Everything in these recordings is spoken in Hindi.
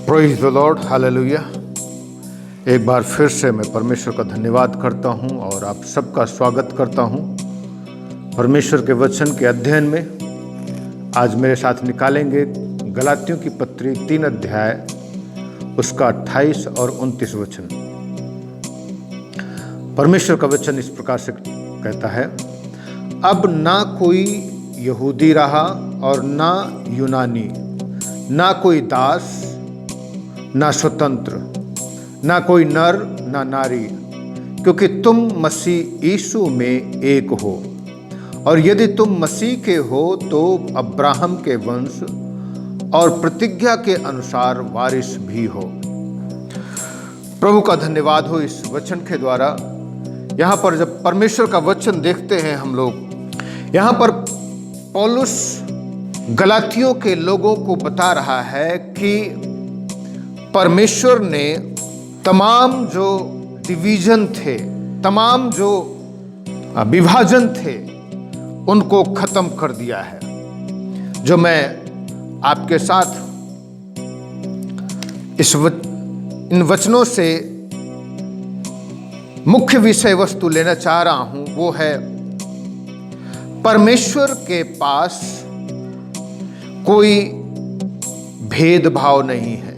Praise the Lord, hallelujah. एक बार फिर से मैं परमेश्वर का धन्यवाद करता हूं और आप सबका स्वागत करता हूं परमेश्वर के वचन के अध्ययन में। आज मेरे साथ निकालेंगे गलातियों की पत्री 3 अध्याय, उसका 28 और 29 वचन। परमेश्वर का वचन इस प्रकार से कहता है, अब ना कोई यहूदी रहा और ना यूनानी, ना कोई दास ना स्वतंत्र, ना कोई नर ना नारी, क्योंकि तुम मसीह यीशु में एक हो। और यदि तुम मसीह के हो तो अब्राहम के वंश और प्रतिज्ञा के अनुसार वारिस भी हो। प्रभु का धन्यवाद हो इस वचन के द्वारा। यहाँ पर जब परमेश्वर का वचन देखते हैं हम लोग, यहाँ पर पौलुस गलातियों के लोगों को बता रहा है कि परमेश्वर ने तमाम जो डिवीजन थे, तमाम जो विभाजन थे, उनको खत्म कर दिया है। जो मैं आपके साथ इन वचनों से मुख्य विषय वस्तु लेना चाह रहा हूं, वो है परमेश्वर के पास कोई भेदभाव नहीं है।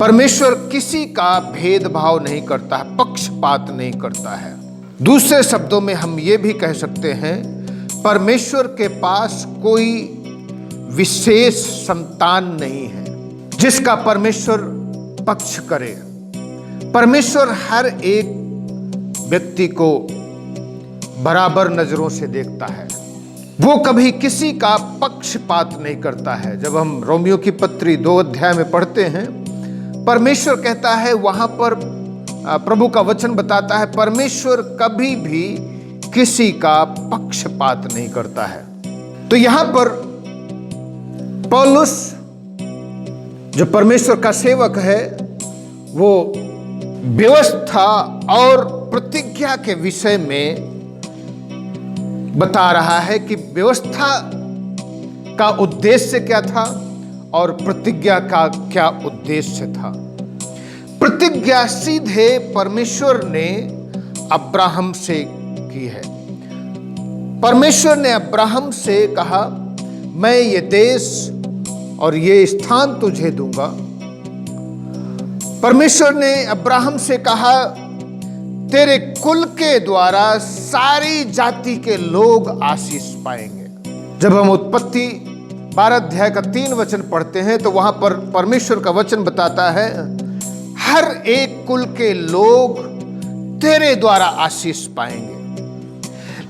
परमेश्वर किसी का भेदभाव नहीं करता है, पक्षपात नहीं करता है। दूसरे शब्दों में हम ये भी कह सकते हैं, परमेश्वर के पास कोई विशेष संतान नहीं है जिसका परमेश्वर पक्ष करे। परमेश्वर हर एक व्यक्ति को बराबर नजरों से देखता है, वो कभी किसी का पक्षपात नहीं करता है। जब हम रोमियो की पत्री 2 अध्याय में पढ़ते हैं, परमेश्वर कहता है, वहां पर प्रभु का वचन बताता है, परमेश्वर कभी भी किसी का पक्षपात नहीं करता है। तो यहां पर पौलुस जो परमेश्वर का सेवक है, वो व्यवस्था और प्रतिज्ञा के विषय में बता रहा है कि व्यवस्था का उद्देश्य क्या था और प्रतिज्ञा का क्या उद्देश्य था। प्रतिज्ञा सीधे परमेश्वर ने अब्राहम से की है। परमेश्वर ने अब्राहम से कहा, मैं ये देश और ये स्थान तुझे दूंगा। परमेश्वर ने अब्राहम से कहा, तेरे कुल के द्वारा सारी जाति के लोग आशीष पाएंगे। जब हम उत्पत्ति 12 अध्याय का 3 वचन पढ़ते हैं तो वहां पर परमेश्वर का वचन बताता है, हर एक कुल के लोग तेरे द्वारा आशीष पाएंगे।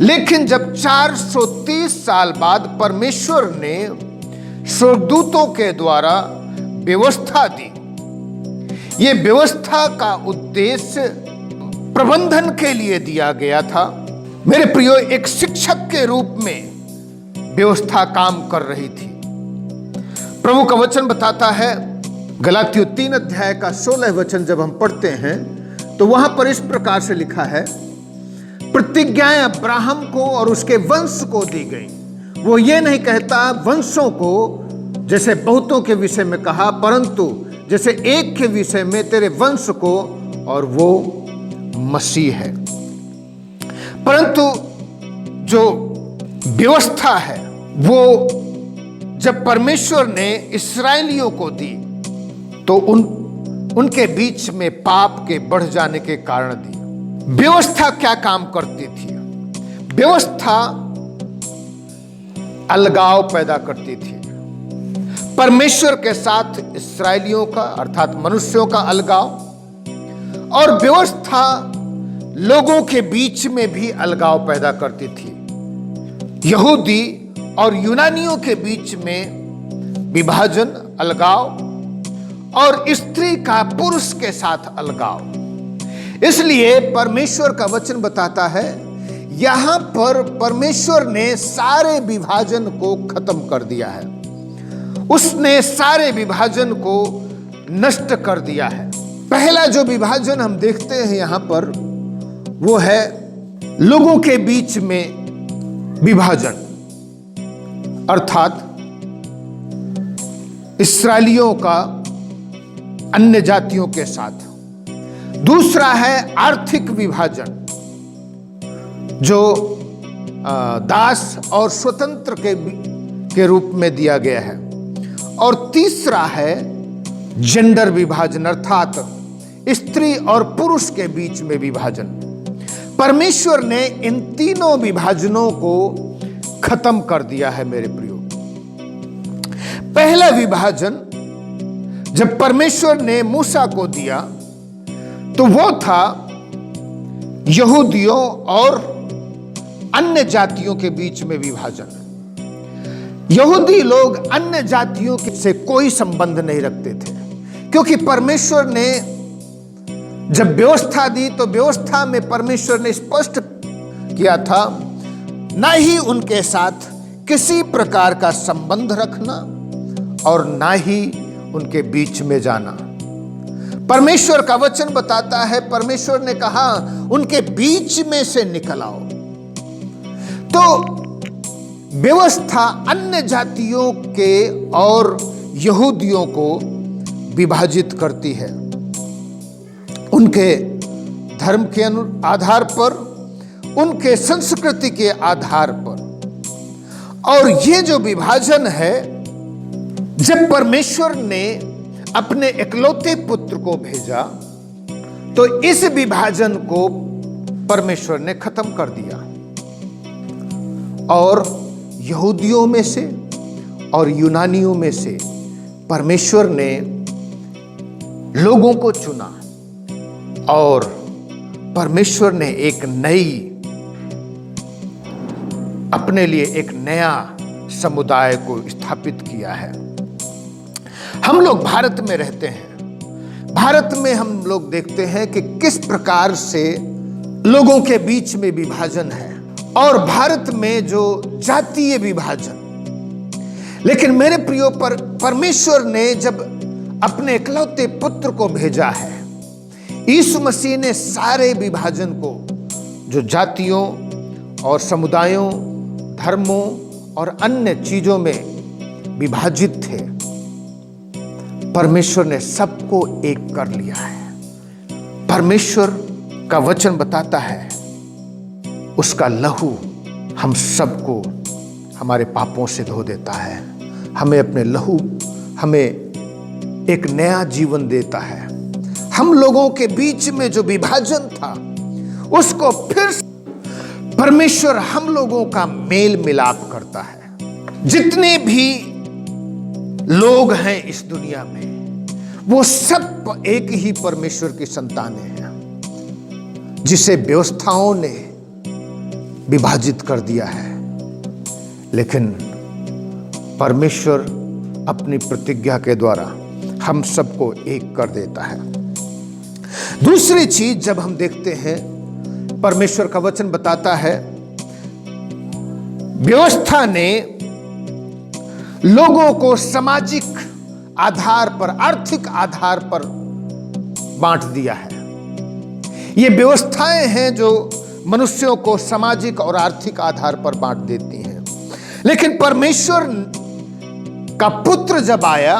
लेकिन जब 430 साल बाद परमेश्वर ने स्वर्गदूतों के द्वारा व्यवस्था दी, ये व्यवस्था का उद्देश्य प्रबंधन के लिए दिया गया था। मेरे प्रियो, एक शिक्षक के रूप में व्यवस्था काम कर रही थी। प्रभु का वचन बताता है, गलातियों 3 अध्याय का 16 वचन जब हम पढ़ते हैं तो वहां पर इस प्रकार से लिखा है, प्रतिज्ञाएं अब्राहम को और उसके वंश को दी गई। वो ये नहीं कहता वंशों को, जैसे बहुतों के विषय में कहा, परंतु जैसे एक के विषय में तेरे वंश को, और वो मसीह है। परंतु जो व्यवस्था है वो जब परमेश्वर ने इस्राएलियों को दी तो उनके बीच में पाप के बढ़ जाने के कारण दी। व्यवस्था क्या काम करती थी? व्यवस्था अलगाव पैदा करती थी। परमेश्वर के साथ इस्राएलियों का अर्थात मनुष्यों का अलगाव, और व्यवस्था लोगों के बीच में भी अलगाव पैदा करती थी। यहूदी और यूनानियों के बीच में विभाजन, अलगाव, और स्त्री का पुरुष के साथ अलगाव। इसलिए परमेश्वर का वचन बताता है, यहां पर परमेश्वर ने सारे विभाजन को खत्म कर दिया है। उसने सारे विभाजन को नष्ट कर दिया है। पहला जो विभाजन हम देखते हैं यहां पर, वो है लोगों के बीच में विभाजन, अर्थात इस्राएलियों का अन्य जातियों के साथ। दूसरा है आर्थिक विभाजन, जो दास और स्वतंत्र के रूप में दिया गया है। और तीसरा है जेंडर विभाजन, अर्थात स्त्री और पुरुष के बीच में विभाजन। परमेश्वर ने इन तीनों विभाजनों को खत्म कर दिया है मेरे प्रियो। पहला विभाजन जब परमेश्वर ने मूसा को दिया तो वो था यहूदियों और अन्य जातियों के बीच में विभाजन। यहूदी लोग अन्य जातियों से कोई संबंध नहीं रखते थे, क्योंकि परमेश्वर ने जब व्यवस्था दी तो व्यवस्था में परमेश्वर ने स्पष्ट किया था ना ही उनके साथ किसी प्रकार का संबंध रखना और ना ही उनके बीच में जाना। परमेश्वर का वचन बताता है, परमेश्वर ने कहा उनके बीच में से निकल आओ। तो व्यवस्था अन्य जातियों के और यहूदियों को विभाजित करती है, उनके धर्म के आधार पर, उनके संस्कृति के आधार पर। और ये जो विभाजन है, जब परमेश्वर ने अपने इकलौते पुत्र को भेजा तो इस विभाजन को परमेश्वर ने खत्म कर दिया और यहूदियों में से और यूनानियों में से परमेश्वर ने लोगों को चुना और परमेश्वर ने एक नई, अपने लिए एक नया समुदाय को स्थापित किया है। हम लोग भारत में रहते हैं। भारत में हम लोग देखते हैं कि किस प्रकार से लोगों के बीच में विभाजन है और भारत में जो जातीय विभाजन। लेकिन मेरे प्रियो, परमेश्वर ने जब अपने इकलौते पुत्र को भेजा है, यीशु मसीह ने सारे विभाजन को, जो जातियों और समुदायों, धर्मों और अन्य चीजों में विभाजित थे, परमेश्वर ने सबको एक कर लिया है। परमेश्वर का वचन बताता है उसका लहू हम सबको हमारे पापों से धो देता है, हमें अपने लहू, हमें एक नया जीवन देता है। हम लोगों के बीच में जो विभाजन था उसको फिर परमेश्वर हम लोगों का मेल मिलाप करता है। जितने भी लोग हैं इस दुनिया में, वो सब एक ही परमेश्वर की संतानें हैं, जिसे व्यवस्थाओं ने विभाजित कर दिया है। लेकिन परमेश्वर अपनी प्रतिज्ञा के द्वारा हम सबको एक कर देता है। दूसरी चीज जब हम देखते हैं, परमेश्वर का वचन बताता है व्यवस्था ने लोगों को सामाजिक आधार पर, आर्थिक आधार पर बांट दिया है। ये व्यवस्थाएं हैं जो मनुष्यों को सामाजिक और आर्थिक आधार पर बांट देती हैं। लेकिन परमेश्वर का पुत्र जब आया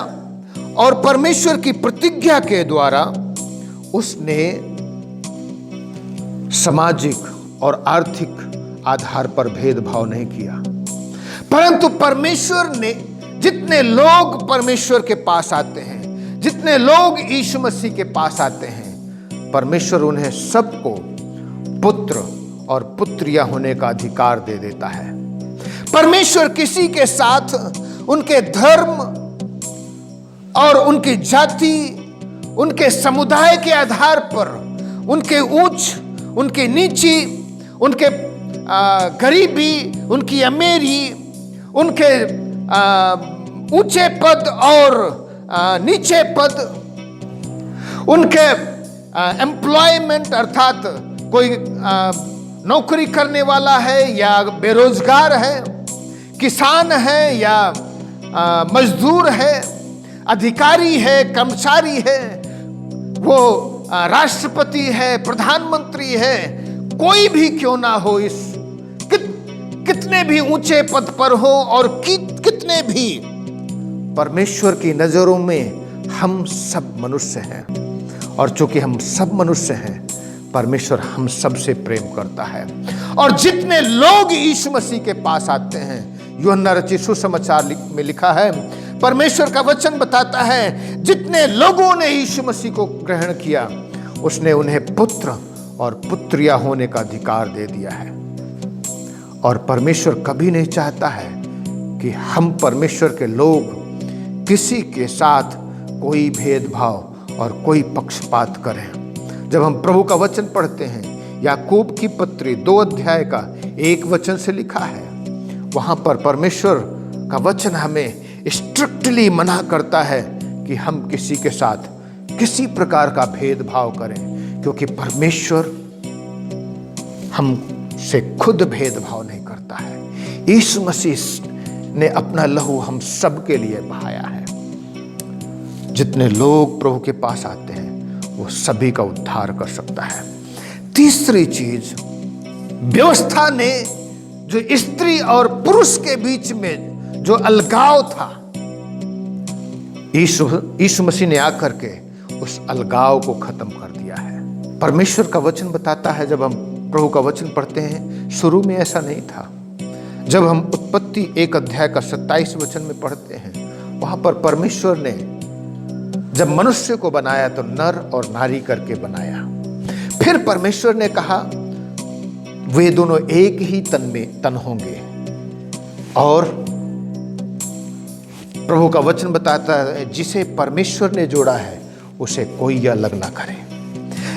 और परमेश्वर की प्रतिज्ञा के द्वारा उसने सामाजिक और आर्थिक आधार पर भेदभाव नहीं किया, परंतु परमेश्वर ने, जितने लोग परमेश्वर के पास आते हैं, जितने लोग यीशु मसीह के पास आते हैं, परमेश्वर उन्हें सबको पुत्र और पुत्रियां होने का अधिकार दे देता है। परमेश्वर किसी के साथ उनके धर्म और उनकी जाति, उनके समुदाय के आधार पर, उनके ऊंच, उनके नीची, उनके गरीबी, उनकी अमीरी, उनके ऊंचे पद और नीचे पद, उनके एम्प्लॉयमेंट, अर्थात कोई नौकरी करने वाला है या बेरोजगार है, किसान है या मजदूर है, अधिकारी है, कर्मचारी है, वो राष्ट्रपति है, प्रधानमंत्री है, कोई भी क्यों ना हो, इस कितने भी ऊंचे पद पर हो और कितने भी, परमेश्वर की नजरों में हम सब मनुष्य हैं, और चूंकि हम सब मनुष्य हैं, परमेश्वर हम सब से प्रेम करता है। और जितने लोग यीशु मसीह के पास आते हैं, यूहन्ना रचित सुसमाचार में लिखा है, परमेश्वर का वचन बताता है, जितने लोगों ने यीशु मसीह को ग्रहण किया, उसने उन्हें पुत्र और पुत्रिया होने का अधिकार दे दिया है। और परमेश्वर कभी नहीं चाहता है कि हम परमेश्वर के लोग किसी के साथ कोई भेदभाव और कोई पक्षपात करें। जब हम प्रभु का वचन पढ़ते हैं, याकूब की पत्री 2 अध्याय का 1 वचन से लिखा है, वहां पर परमेश्वर का वचन हमें स्ट्रिक्टली मना करता है कि हम किसी के साथ किसी प्रकार का भेदभाव करें, क्योंकि परमेश्वर हमसे खुद भेदभाव नहीं करता है। यीशु मसीह ने अपना लहू हम सब के लिए बहाया है। जितने लोग प्रभु के पास आते हैं, वो सभी का उद्धार कर सकता है। तीसरी चीज, व्यवस्था ने जो स्त्री और पुरुष के बीच में जो अलगाव था, यीशु मसीह ने आकर के उस अलगाव को खत्म कर दिया है। परमेश्वर का वचन बताता है, जब हम प्रभु का वचन पढ़ते हैं, शुरू में ऐसा नहीं था। जब हम उत्पत्ति 1 अध्याय का 27 वचन में पढ़ते हैं, वहां पर परमेश्वर ने जब मनुष्य को बनाया तो नर और नारी करके बनाया। फिर परमेश्वर ने कहा वे दोनों एक ही तन होंगे। और प्रभु का वचन बताता है, जिसे परमेश्वर ने जोड़ा है उसे कोई अलग ना करे।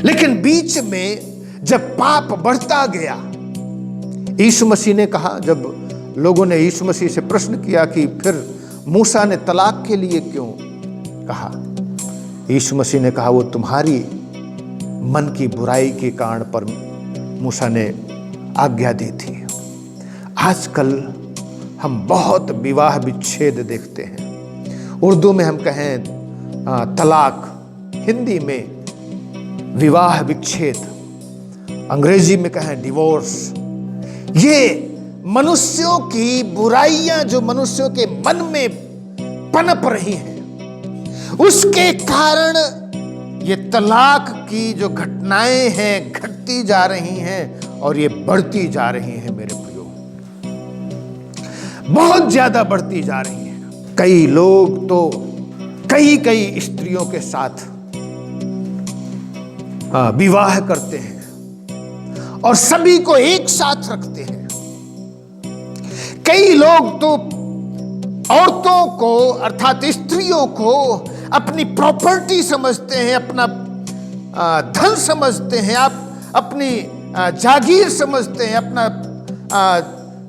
लेकिन बीच में जब पाप बढ़ता गया, यीशु मसीह ने कहा, जब लोगों ने यीशु मसीह से प्रश्न किया कि फिर मूसा ने तलाक के लिए क्यों कहा, यीशु मसीह ने कहा, वो तुम्हारी मन की बुराई के कारण पर मूसा ने आज्ञा दी थी। आजकल हम बहुत विवाह विच्छेद देखते हैं। उर्दू में हम कहें तलाक, हिंदी में विवाह विच्छेद, अंग्रेजी में कहें डिवोर्स। ये मनुष्यों की बुराइयां जो मनुष्यों के मन में पनप रही हैं, उसके कारण ये तलाक की जो घटनाएं हैं घटती जा रही हैं और ये बढ़ती जा रही हैं। मेरे प्रियो, बहुत ज्यादा बढ़ती जा रही हैं। कई लोग तो कई स्त्रियों के साथ विवाह करते हैं और सभी को एक साथ रखते हैं। कई लोग तो औरतों को अर्थात स्त्रियों को अपनी प्रॉपर्टी समझते हैं, अपना धन समझते हैं, आप अपनी जागीर समझते हैं, अपना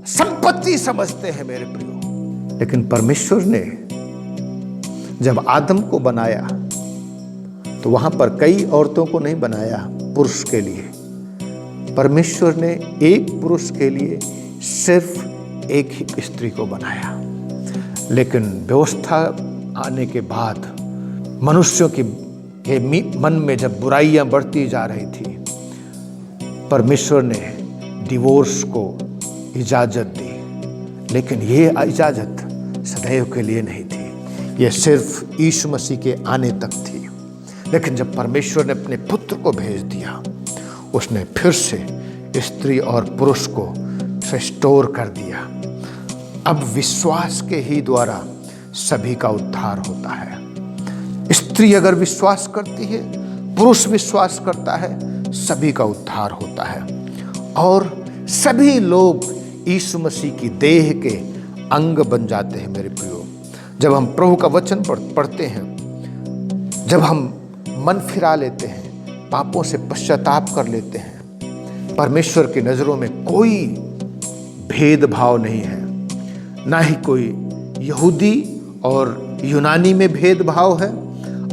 संपत्ति समझते हैं। मेरे प्रियो, लेकिन परमेश्वर ने जब आदम को बनाया तो वहां पर कई औरतों को नहीं बनाया पुरुष के लिए। परमेश्वर ने एक पुरुष के लिए सिर्फ एक ही स्त्री को बनाया। लेकिन व्यवस्था आने के बाद मनुष्यों के मन में जब बुराइयां बढ़ती जा रही थी, परमेश्वर ने डिवोर्स को इजाजत दी। लेकिन यह इजाजत सदैव के लिए नहीं थी, यह सिर्फ यीशु मसीह के आने तक थी। लेकिन जब परमेश्वर ने अपने पुत्र को भेज दिया, उसने फिर से स्त्री और पुरुष को रिस्टोर कर दिया। अब विश्वास के ही द्वारा सभी का उद्धार होता है। स्त्री अगर विश्वास करती है, पुरुष विश्वास करता है, सभी का उद्धार होता है और सभी लोग यीशु मसीह की देह के अंग बन जाते हैं। मेरे प्रियो, जब हम प्रभु का वचन पढ़ते हैं, जब हम मन फिरा लेते हैं, पापों से पश्चाताप कर लेते हैं, परमेश्वर की नजरों में कोई भेदभाव नहीं है। ना ही कोई यहूदी और यूनानी में भेदभाव है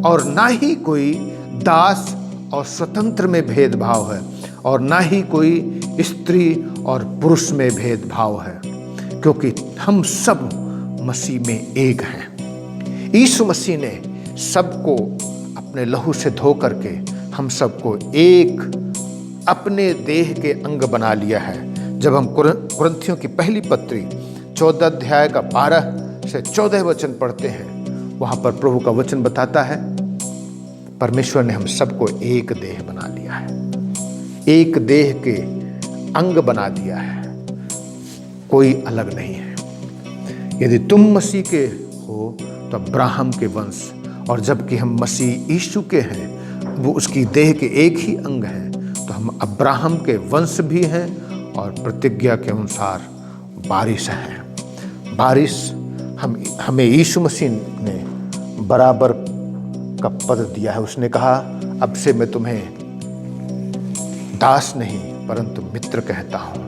और ना ही कोई दास और स्वतंत्र में भेदभाव है और ना ही कोई स्त्री और पुरुष में भेदभाव है, क्योंकि हम सब मसीह में एक हैं। यीशु मसीह ने सबको अपने लहू से धो करके हम सबको एक अपने देह के अंग बना लिया है। जब हम कुरिन्थियों की पहली पत्री 14 अध्याय का 12 से 14 वचन पढ़ते हैं, वहां पर प्रभु का वचन बताता है परमेश्वर ने हम सबको एक देह बना लिया है, एक देह के अंग बना दिया है, कोई अलग नहीं है। यदि तुम मसीह के हो तो अब्राहम के वंश, और जबकि हम मसीह यीशु के हैं, वो उसकी देह के एक ही अंग हैं, तो हम अब्राहम के वंश भी हैं और प्रतिज्ञा के अनुसार वारिस हैं। वारिस हमें यीशु मसीह ने बराबर का पद दिया है। उसने कहा अब से मैं तुम्हें दास नहीं परंतु मित्र कहता हूँ,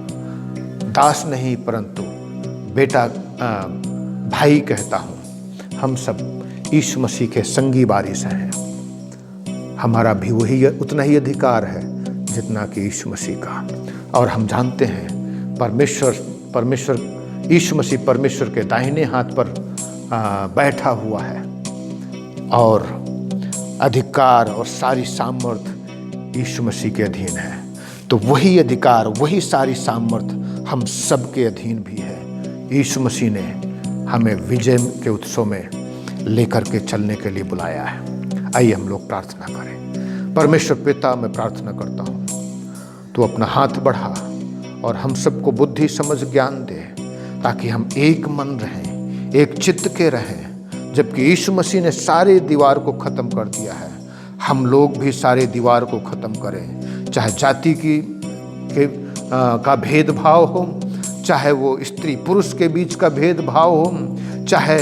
दास नहीं परंतु बेटा भाई कहता हूँ। हम सब यीशु मसीह के संगी वारिस हैं। हमारा भी वही उतना ही अधिकार है जितना कि यीशु मसीह का। और हम जानते हैं परमेश्वर यीशु मसीह परमेश्वर के दाहिने हाथ पर बैठा हुआ है और अधिकार और सारी सामर्थ यीशु मसीह के अधीन है। तो वही अधिकार, वही सारी सामर्थ हम सब के अधीन भी है। यीशु मसीह ने हमें विजय के उत्सव में लेकर के चलने के लिए बुलाया है। आइए हम लोग प्रार्थना करें। परमेश्वर पिता, मैं प्रार्थना करता हूँ तू अपना हाथ बढ़ा और हम सबको बुद्धि समझ ज्ञान दे, ताकि हम एक मन रहें, एक चित्त के रहें। जबकि यीशु मसीह ने सारे दीवार को ख़त्म कर दिया है, हम लोग भी सारे दीवार को ख़त्म करें। चाहे जाति का भेदभाव हो, चाहे वो स्त्री पुरुष के बीच का भेदभाव हो, चाहे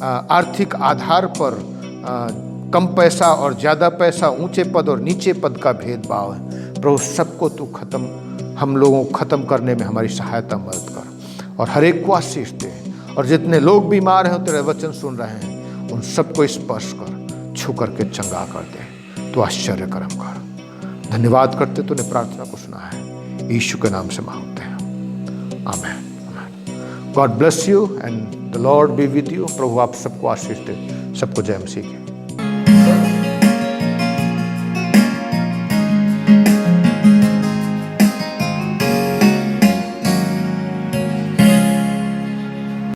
आर्थिक आधार पर कम पैसा और ज़्यादा पैसा, ऊंचे पद और नीचे पद का भेदभाव है। प्रभु सबको तू हम लोगों को ख़त्म करने में हमारी सहायता मदद कर और हर एक को आशीष दे। और जितने लोग बीमार हैं, तेरे वचन सुन रहे हैं, उन सबको स्पर्श कर, छू करके चंगा कर दे। तो आश्चर्य कर्म कर। धन्यवाद करते तूने प्रार्थना को सुना है, यीशु के नाम से मांगते हैं, आमेन। God bless you and the Lord be with you. प्रभु आप सबको आशीष दे। सबको जय मसीह की।